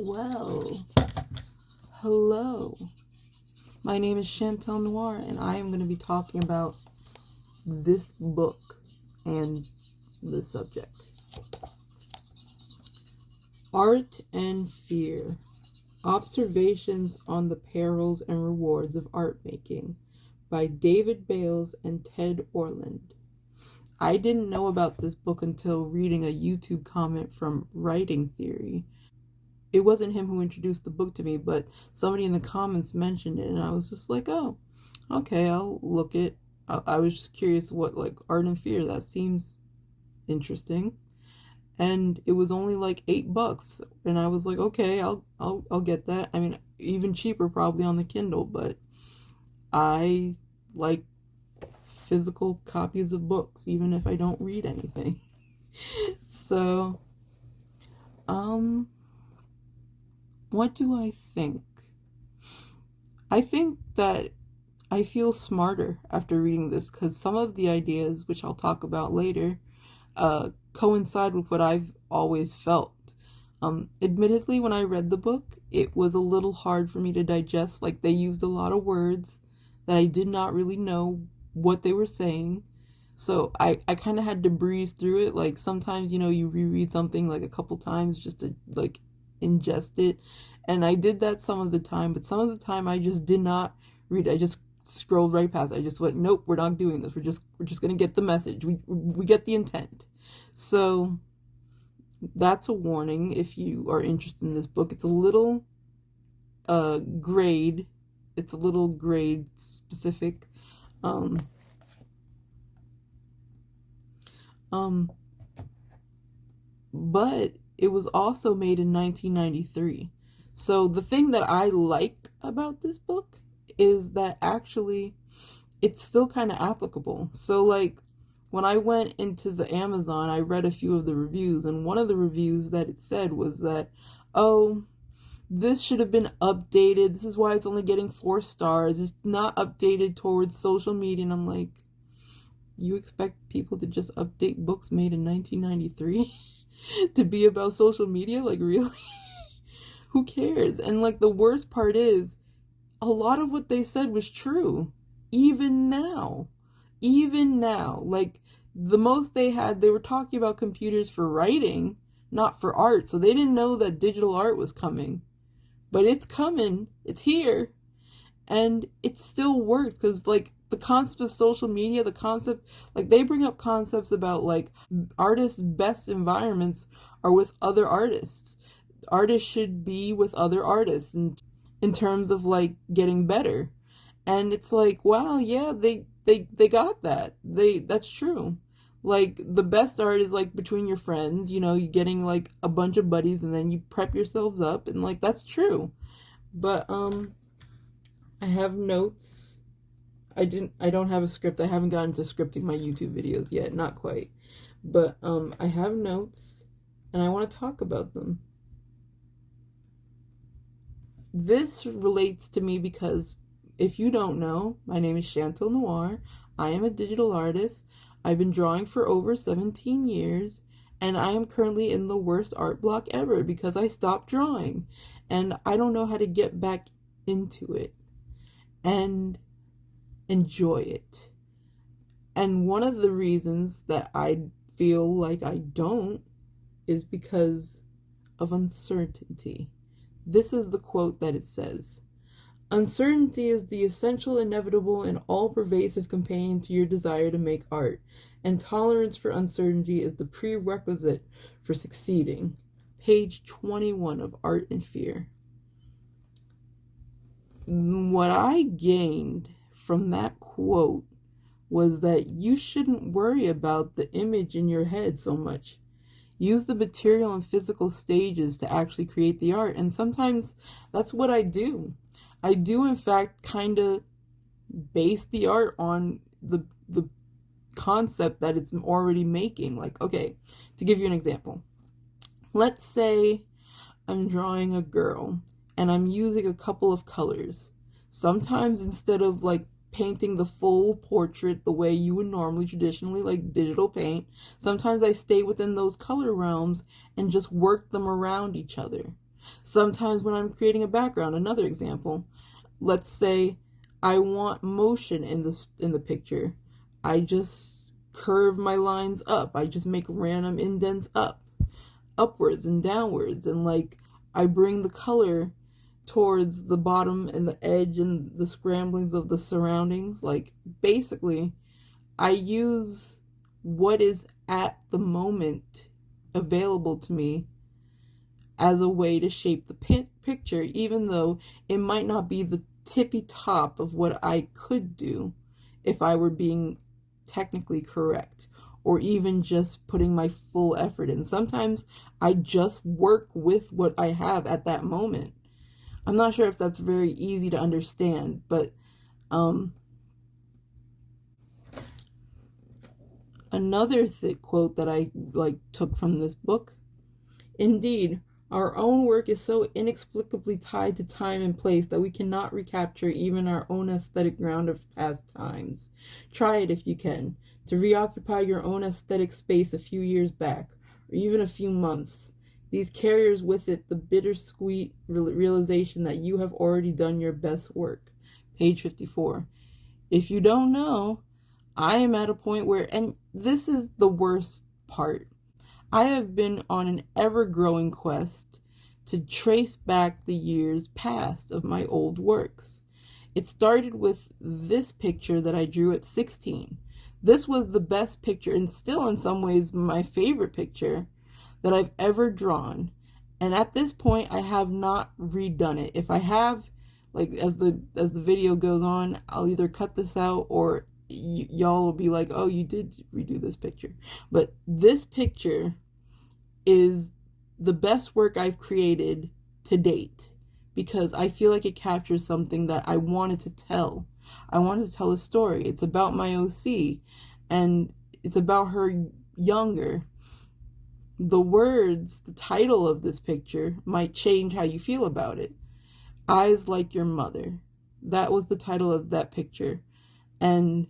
Well, hello. My name is Chantel Noir, and I am going to be talking about this book and the subject. Art and Fear. Observations on the Perils and Rewards of Art Making by David Bales and Ted Orland. I didn't know about this book until reading a YouTube comment from Writing Theory. It wasn't him who introduced the book to me, but somebody in the comments mentioned it, and I was just like, oh, okay, I'll look it. I was just curious what, like, Art and Fear, that seems interesting. And it was only like $8, and I was like, okay, I'll get that. I mean, even cheaper probably on the Kindle, but I like physical copies of books, even if I don't read anything. So, what do I think? I think that I feel smarter after reading this because some of the ideas, which I'll talk about later, coincide with what I've always felt. Admittedly, when I read the book, it was a little hard for me to digest. Like, they used a lot of words that I did not really know what they were saying. So I kind of had to breeze through it. Like, sometimes, you reread something like a couple times just to, like, ingest it. And I did that some of the time, but some of the time I just did not read. I just scrolled right past. I just went, nope, we're not doing this. We're just gonna get the message. We get the intent. So that's a warning if you are interested in this book. It's a little grade. It's a little grade specific. But it was also made in 1993. So the thing that I like about this book is that actually it's still kind of applicable. So, like, when I went into the Amazon, I read a few of the reviews, and one of the reviews that it said was that, oh, this should have been updated. This is why it's only getting 4 stars. It's not updated towards social media. And I'm like, you expect people to just update books made in 1993 to be about social media? Like, really? Who cares? And, like, the worst part is, a lot of what they said was true. Even now. Like, the most they were talking about computers for writing, not for art. So they didn't know that digital art was coming. But it's coming. It's here. And it still works because, like, the concept of social media, like, they bring up concepts about, like, artists' best environments are with other artists. Artists should be with other artists in terms of, like, getting better. And it's like, wow, yeah, they got that. That's true. Like, the best art is, like, between your friends, you're getting, like, a bunch of buddies and then you prep yourselves up, and, like, that's true. But I have notes. I don't have a script. I haven't gotten to scripting my YouTube videos yet, not quite. But I have notes and I want to talk about them. This relates to me because, if you don't know, my name is Chantel Noir. I am a digital artist. I've been drawing for over 17 years, and I am currently in the worst art block ever because I stopped drawing, and I don't know how to get back into it and enjoy it. And one of the reasons that I feel like I don't is because of uncertainty. This is the quote that it says: "Uncertainty is the essential, inevitable, and all-pervasive companion to your desire to make art, and tolerance for uncertainty is the prerequisite for succeeding." Page 21 of Art and Fear. What I gained from that quote was that you shouldn't worry about the image in your head so much. Use the material and physical stages to actually create the art. And sometimes that's what I do. I do, in fact, kind of base the art on the concept that it's already making. Like, okay, to give you an example. Let's say I'm drawing a girl and I'm using a couple of colors. Sometimes, instead of, like, painting the full portrait the way you would normally traditionally, like digital paint, sometimes I stay within those color realms and just work them around each other. Sometimes when I'm creating a background, another example, let's say I want motion in the picture. I just curve my lines up. I just make random indents upwards and downwards, and like I bring the color towards the bottom and the edge and the scramblings of the surroundings. Like basically, I use what is at the moment available to me as a way to shape the picture, even though it might not be the tippy top of what I could do if I were being technically correct, or even just putting my full effort in. Sometimes I just work with what I have at that moment. I'm not sure if that's very easy to understand, but another quote that I took from this book: "Indeed, our own work is so inexplicably tied to time and place that we cannot recapture even our own aesthetic ground of past times. Try it if you can, to reoccupy your own aesthetic space a few years back, or even a few months. These carriers with it the bittersweet realization that you have already done your best work." Page 54. If you don't know, I am at a point where, and this is the worst part, I have been on an ever-growing quest to trace back the years past of my old works. It started with this picture that I drew at 16. This was the best picture, and still in some ways my favorite picture that I've ever drawn. And at this point, I have not redone it. If I have, like as the video goes on, I'll either cut this out or y'all will be like, oh, you did redo this picture. But this picture is the best work I've created to date, because I feel like it captures something that I wanted to tell. I wanted to tell a story. It's about my OC, and it's about her younger. The words, the title of this picture might change how you feel about it. Eyes Like Your Mother. That was the title of that picture. And,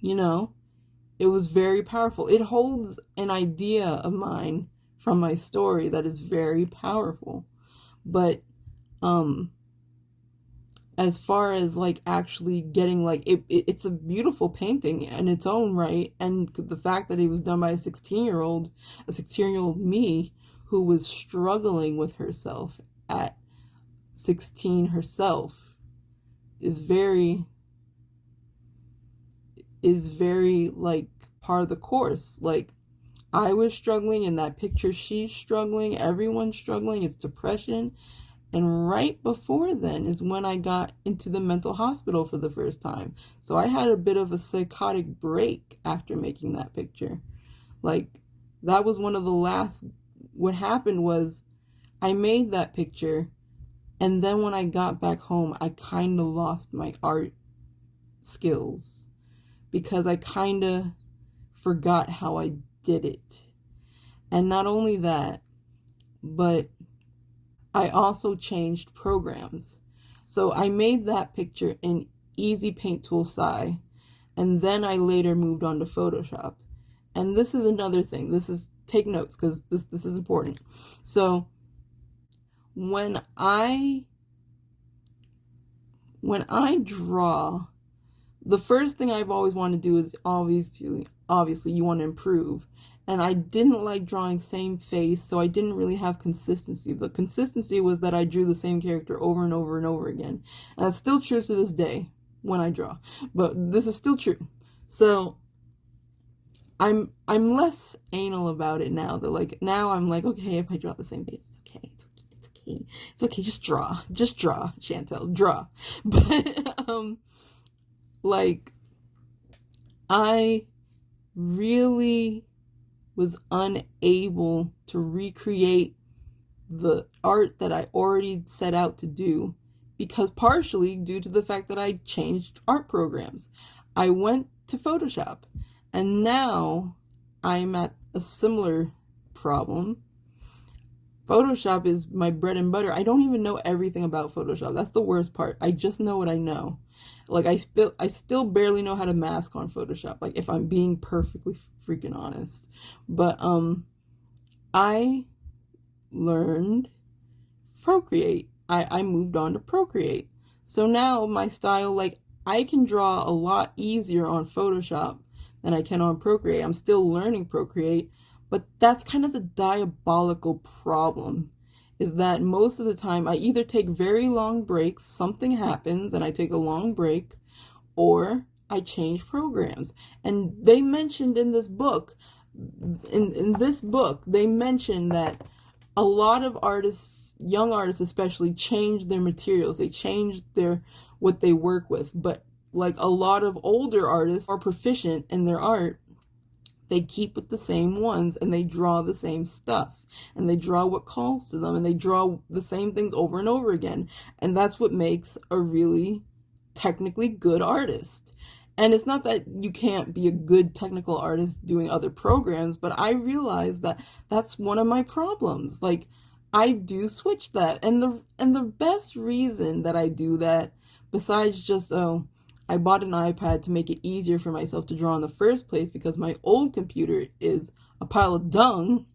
you know, it was very powerful. It holds an idea of mine from my story that is very powerful. But as far as like actually getting like it's a beautiful painting in its own right, and the fact that it was done by a 16-year-old me who was struggling with herself at 16 herself is very like part of the course. Like I was struggling in that picture, she's struggling, everyone's struggling, it's depression. And right before then is when I got into the mental hospital for the first time. So I had a bit of a psychotic break after making that picture. Like, that was one of the last... What happened was I made that picture, and then when I got back home, I kind of lost my art skills because I kind of forgot how I did it. And not only that, but I also changed programs. So I made that picture in Easy Paint Tool Sai, and then I later moved on to Photoshop. And this is another thing. Take notes because this is important. So when I draw, the first thing I've always wanted to do is obviously you want to improve. And I didn't like drawing same face, so I didn't really have consistency. The consistency was that I drew the same character over and over and over again. And that's still true to this day when I draw. But this is still true. So I'm less anal about it now. That like now I'm like, okay, if I draw the same face, it's okay. Just draw, Chantel, draw. But like I really was unable to recreate the art that I already set out to do, because partially due to the fact that I changed art programs. I went to Photoshop, and now I'm at a similar problem. Photoshop is my bread and butter. I don't even know everything about Photoshop. That's the worst part. I just know what I know. Like I still barely know how to mask on Photoshop, like if I'm being perfectly freaking honest. But I learned Procreate. I moved on to Procreate. So now my style, like, I can draw a lot easier on Photoshop than I can on Procreate. I'm still learning Procreate, but that's kind of the diabolical problem, is that most of the time I either take very long breaks, something happens and I take a long break, or I change programs. And they mentioned in this book, they mentioned that a lot of artists, young artists especially, change their materials. They change what they work with. But like a lot of older artists are proficient in their art, they keep with the same ones and they draw the same stuff and they draw what calls to them and they draw the same things over and over again. And that's what makes a really technically good artist. And it's not that you can't be a good technical artist doing other programs, but I realize that that's one of my problems. Like, I do switch that. And the best reason that I do that, besides just, I bought an iPad to make it easier for myself to draw in the first place because my old computer is a pile of dung.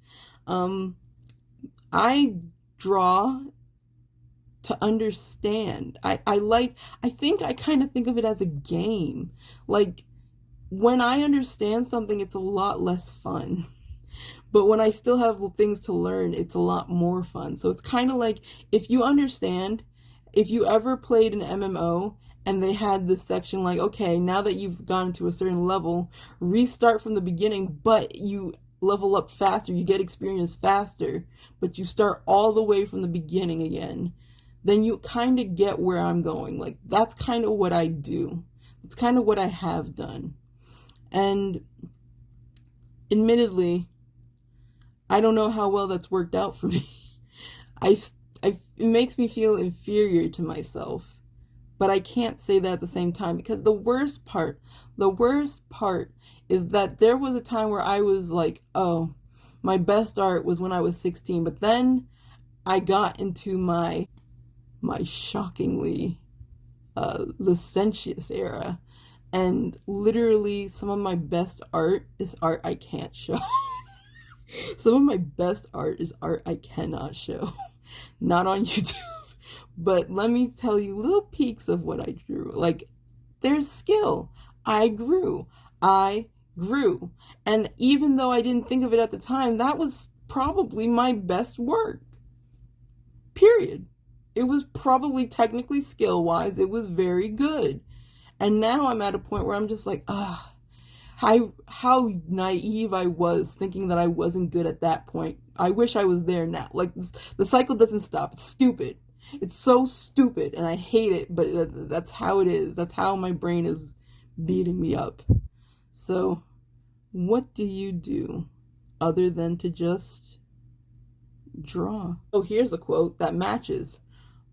I draw to understand. I think I kind of think of it as a game. Like, when I understand something, it's a lot less fun. But when I still have things to learn, it's a lot more fun. So it's kind of like, if you understand, if you ever played an MMO and they had this section like, okay, now that you've gone to a certain level, restart from the beginning, but you level up faster, you get experience faster, but you start all the way from the beginning again, then you kind of get where I'm going. Like, that's kind of what I do. It's kind of what I have done. And admittedly, I don't know how well that's worked out for me. It makes me feel inferior to myself. But I can't say that at the same time, because the worst part is that there was a time where I was like, oh, my best art was when I was 16. But then I got into my shockingly licentious era, and literally some of my best art is art I can't show. Some of my best art is art I cannot show. Not on YouTube. But let me tell you little peeks of what I drew. Like, there's skill. I grew. And even though I didn't think of it at the time, that was probably my best work. Period. It was probably, technically, skill-wise, it was very good. And now I'm at a point where I'm just like, how naive I was thinking that I wasn't good at that point. I wish I was there now. Like, the cycle doesn't stop. It's stupid. It's so stupid, and I hate it, but that's how it is. That's how my brain is beating me up. So, what do you do other than to just draw? Oh, here's a quote that matches.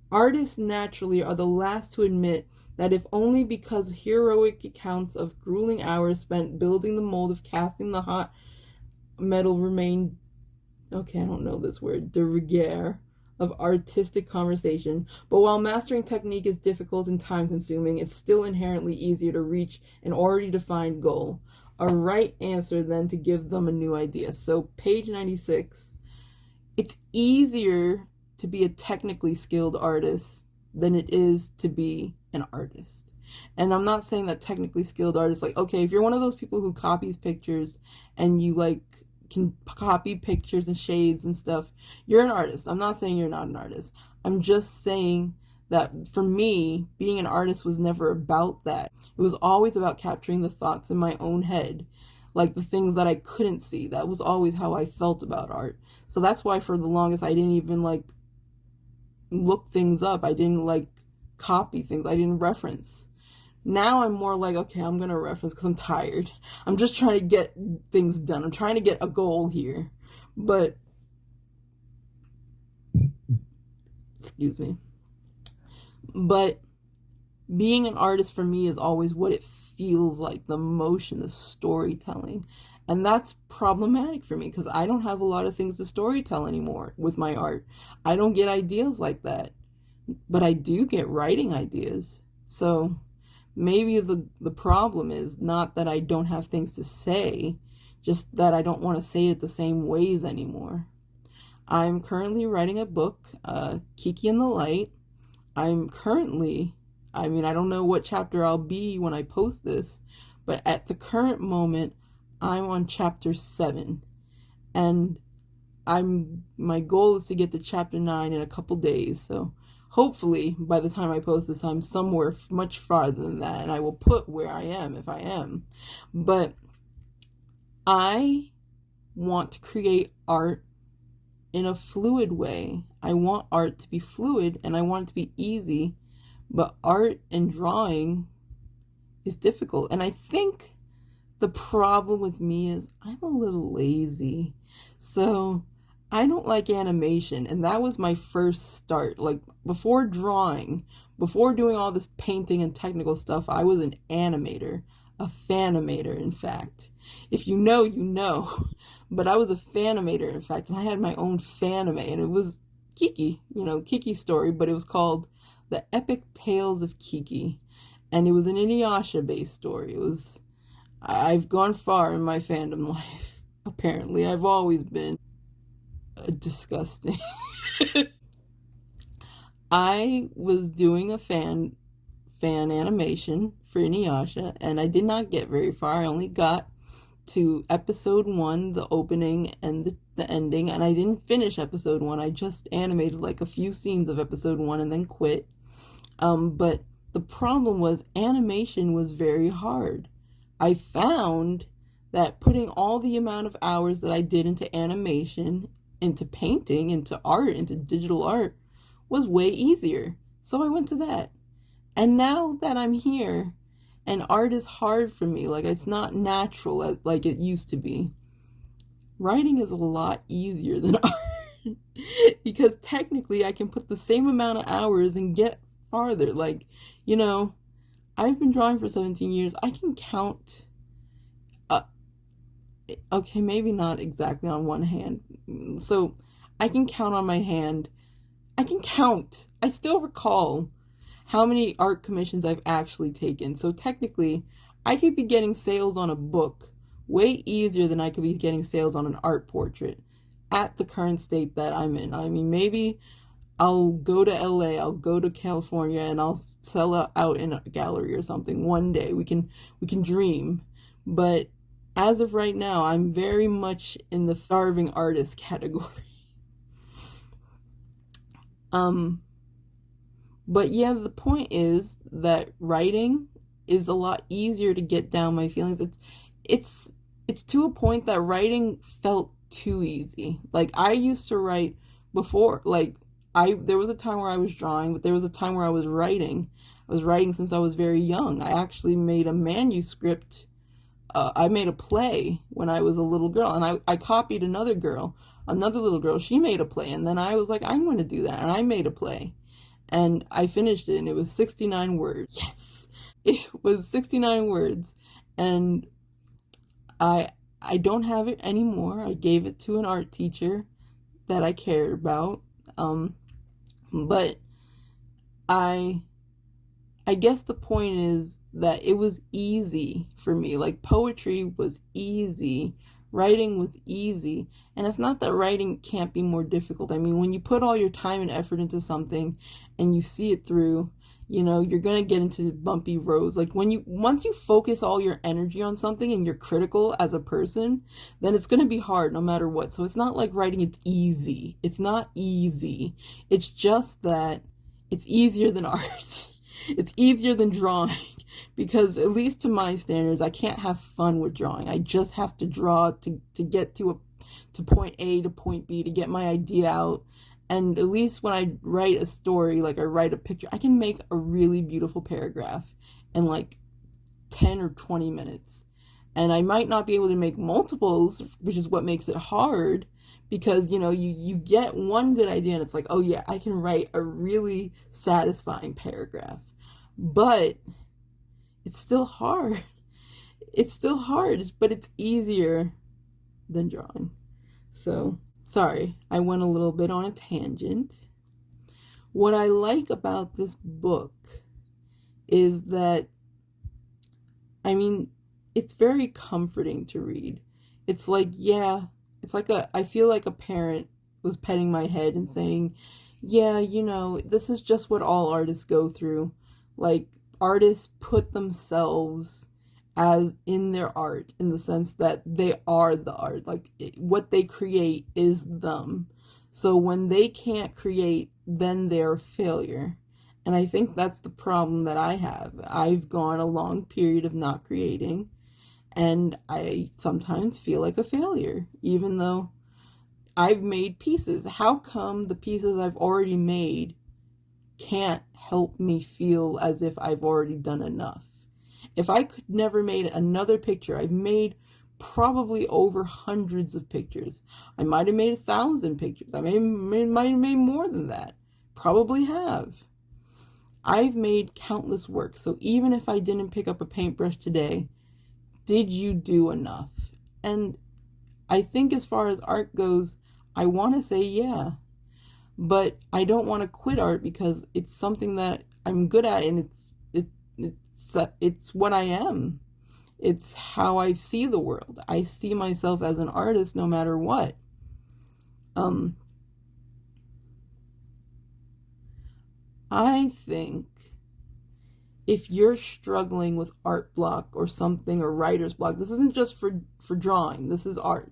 Artists naturally are the last to admit that if only because heroic accounts of grueling hours spent building the mold of casting the hot metal remain, okay, I don't know this word, de rigueur of artistic conversation. But while mastering technique is difficult and time-consuming, it's still inherently easier to reach an already defined goal. A right answer than to give them a new idea. So page 96, it's easier to be a technically skilled artist than it is to be an artist. And I'm not saying that technically skilled artists, like, okay, if you're one of those people who copies pictures and you like can copy pictures and shades and stuff, you're an artist. I'm not saying you're not an artist. I'm just saying that for me, being an artist was never about that. It was always about capturing the thoughts in my own head, like the things that I couldn't see. That was always how I felt about art. So that's why for the longest I didn't even like look things up. I didn't like copy things. I didn't reference. Now I'm more like, okay, I'm going to reference because I'm tired. I'm just trying to get things done. I'm trying to get a goal here. But, excuse me. But being an artist for me is always what it feels like, the emotion, the storytelling. And that's problematic for me because I don't have a lot of things to storytell anymore with my art. I don't get ideas like that. But I do get writing ideas. So maybe the problem is not that I don't have things to say, just that I don't want to say it the same ways anymore. I'm currently writing a book, Kiki and the Light. I'm currently, I mean, I don't know what chapter I'll be when I post this, but at the current moment, I'm on chapter 7. And my goal is to get to chapter 9 in a couple days. So hopefully by the time I post this, I'm somewhere much farther than that, and I will put where I am if I am. But I want to create art in a fluid way. I want art to be fluid, and I want it to be easy, but art and drawing is difficult. And I think the problem with me is I'm a little lazy. So I don't like animation, and that was my first start. Like, before drawing, before doing all this painting and technical stuff, I was an animator, a fanimator, in fact. If you know, you know. But I was a fanimator, in fact, and I had my own fanime, and it was Kiki, Kiki's story, but it was called The Epic Tales of Kiki, and it was an Inuyasha-based story. I've gone far in my fandom life. Apparently, I've always been disgusting. I was doing a fan animation for Inuyasha, and I did not get very far. I only got to episode 1, the opening and the ending, and I didn't finish episode 1. I just animated like a few scenes of episode 1 and then quit. But the problem was animation was very hard. I found that putting all the amount of hours that I did into animation, into painting, into art, into digital art, was way easier. So I went to that. And now that I'm here, and art is hard for me, like it's not natural like it used to be, writing is a lot easier than art. Because technically I can put the same amount of hours and get farther. Like, I've been drawing for 17 years. I can count, okay, maybe not exactly on one hand. So I can count on my hand. I can count. I still recall how many art commissions I've actually taken. So technically, I could be getting sales on a book way easier than I could be getting sales on an art portrait at the current state that I'm in. I mean, maybe I'll go to LA, I'll go to California, and I'll sell out in a gallery or something one day. We can dream. But as of right now, I'm very much in the starving artist category. But yeah, the point is that writing is a lot easier to get down my feelings. It's to a point that writing felt too easy. Like, I used to write before, like, there was a time where I was drawing, but there was a time where I was writing. I was writing since I was very young. I actually made a manuscript. I made a play when I was a little girl, and I copied another little girl. She made a play, and then I was like, I'm going to do that, and I made a play. And I finished it, and it was 69 words. Yes! It was 69 words, and I don't have it anymore. I gave it to an art teacher that I cared about. But I guess the point is that it was easy for me. Like, poetry was easy. Writing was easy. And it's not that writing can't be more difficult. I mean, when you put all your time and effort into something and you see it through, you're going to get into bumpy roads. Like, once you focus all your energy on something and you're critical as a person, then it's going to be hard no matter what. So it's not like writing it's easy. It's not easy. It's just that it's easier than art. It's easier than drawing, because at least to my standards, I can't have fun with drawing. I just have to draw to get to point A to point B, to get my idea out. And at least when I write a story, like I write a picture, I can make a really beautiful paragraph in like 10 or 20 minutes. And I might not be able to make multiples, which is what makes it hard, because, you get one good idea and it's like, oh yeah, I can write a really satisfying paragraph. But it's still hard. It's still hard, but it's easier than drawing. So, sorry, I went a little bit on a tangent. What I like about this book is that, I mean, it's very comforting to read. It's like, yeah, I feel like a parent was petting my head and saying, yeah, this is just what all artists go through. Like, artists put themselves as in their art, in the sense that they are the art. Like, what they create is them. So when they can't create, then they're a failure. And I think that's the problem that I have. I've gone a long period of not creating, and I sometimes feel like a failure, even though I've made pieces. How come the pieces I've already made can't help me feel as if I've already done enough? If I could never made another picture, I've made probably over hundreds of pictures. I might have made 1,000 pictures. I might have made more than that. Probably have. I've made countless works. So even if I didn't pick up a paintbrush today, did you do enough? And I think as far as art goes, I want to say yeah. But I don't want to quit art because it's something that I'm good at, and it's what I am. It's how I see the world. I see myself as an artist no matter what. I think if you're struggling with art block or something, or writer's block, this isn't just for drawing. This is art.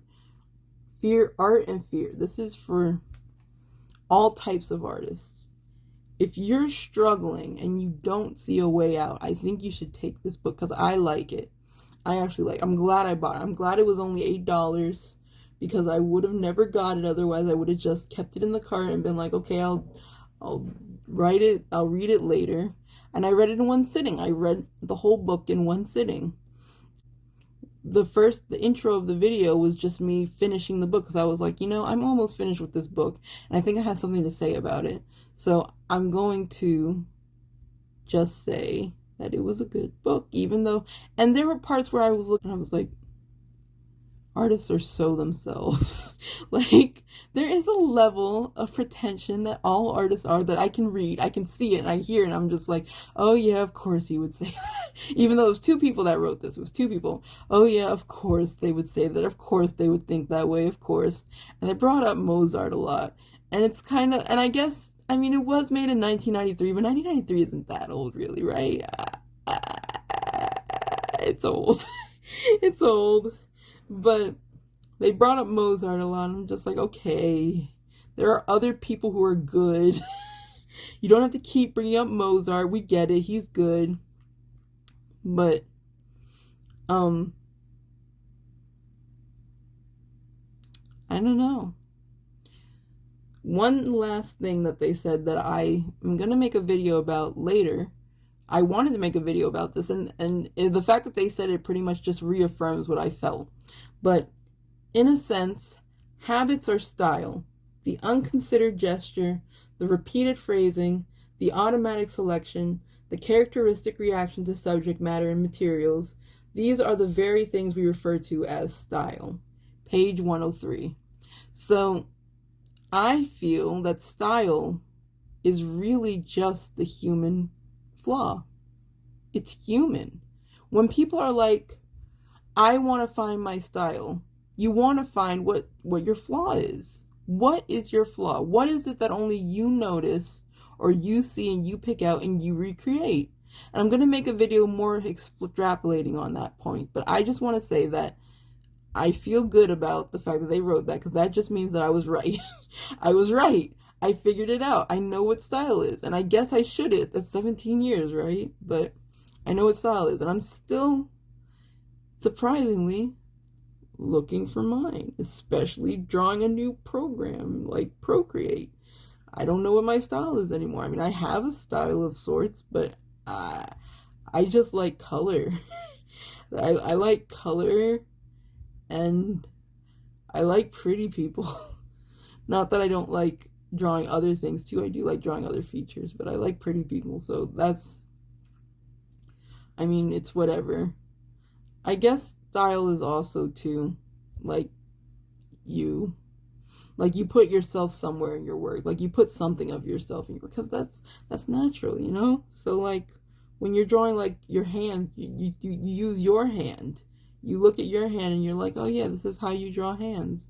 Art and fear. This is for all types of artists. If you're struggling and you don't see a way out, I think you should take this book, because I like it. I actually I'm glad I bought it. I'm glad it was only $8, because I would have never got it otherwise. I would have just kept it in the cart and been like, okay, I'll read it later. And I read it in one sitting. I read the whole book in one sitting. The intro of the video was just me finishing the book, because I was like, I'm almost finished with this book, and I think I had something to say about it. So I'm going to just say that it was a good book, even though, and there were parts where I was looking, I was like, artists are so themselves. Like, there is a level of pretension that all artists are that I can read. I can see it and I hear it, and I'm just like, oh yeah, of course he would say that. Even though it was 2 people that wrote this. It was 2 people. Oh yeah, of course they would say that. Of course they would think that way. Of course. And they brought up Mozart a lot. And it's kind of, and I guess, I mean, it was made in 1993, but 1993 isn't that old really, right? It's old. It's old. But they brought up Mozart a lot. I'm just like, okay, there are other people who are good. You don't have to keep bringing up Mozart. We get it. He's good. But, I don't know. One last thing that they said that I am going to make a video about later. I wanted to make a video about this, and the fact that they said it pretty much just reaffirms what I felt. But in a sense, habits are style. The unconsidered gesture, the repeated phrasing, the automatic selection, the characteristic reaction to subject matter and materials, these are the very things we refer to as style. Page 103. So I feel that style is really just the human flaw. It's human. When people are like, I want to find my style, you want to find what your flaw is. What is your flaw? What is it that only you notice or you see and you pick out and you recreate? And I'm going to make a video more extrapolating on that point, but I just want to say that I feel good about the fact that they wrote that, because that just means that I was right. I was right. I figured it out. I know what style is, and I guess I should it. That's 17 years, right? But I know what style is, and I'm still, surprisingly, looking for mine, especially drawing a new program like Procreate. I don't know what my style is anymore. I mean, I have a style of sorts, but I just like color. I like color, and I like pretty people. Not that I don't like drawing other things too. I do like drawing other features, but I like pretty people, so that's, I mean, it's whatever. I guess style is also too, like you put yourself somewhere in your work, like you put something of yourself in your work, because that's natural, you know? So like when you're drawing, like your hand, you use your hand. You look at your hand and you're like, oh yeah, this is how you draw hands.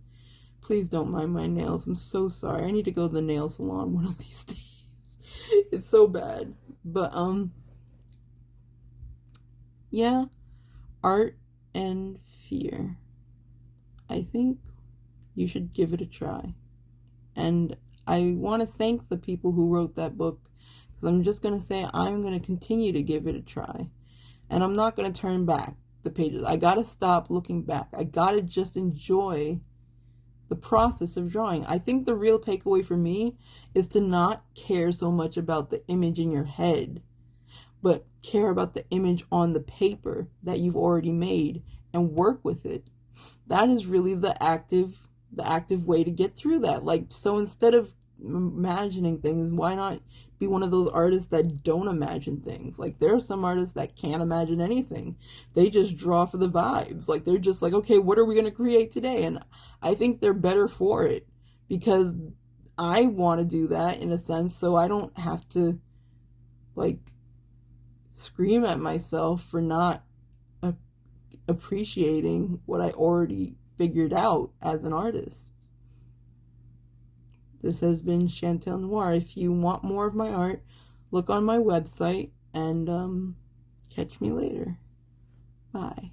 Please don't mind my nails. I'm so sorry. I need to go to the nail salon one of these days. It's so bad. But, yeah, Art and Fear. I think you should give it a try. And I want to thank the people who wrote that book, because I'm just going to say I'm going to continue to give it a try. And I'm not going to turn back the pages. I got to stop looking back. I got to just enjoy the process of drawing. I think the real takeaway for me is to not care so much about the image in your head, but care about the image on the paper that you've already made and work with it. That is really the active way to get through that. Like, so instead of imagining things, why not be one of those artists that don't imagine things? Like, there are some artists that can't imagine anything. They just draw for the vibes. Like, they're just like, okay, what are we going to create today? And I think they're better for it, because I want to do that in a sense, so I don't have to, like, scream at myself for not appreciating what I already figured out as an artist. This has been Chantel Noir. If you want more of my art, look on my website, and catch me later. Bye.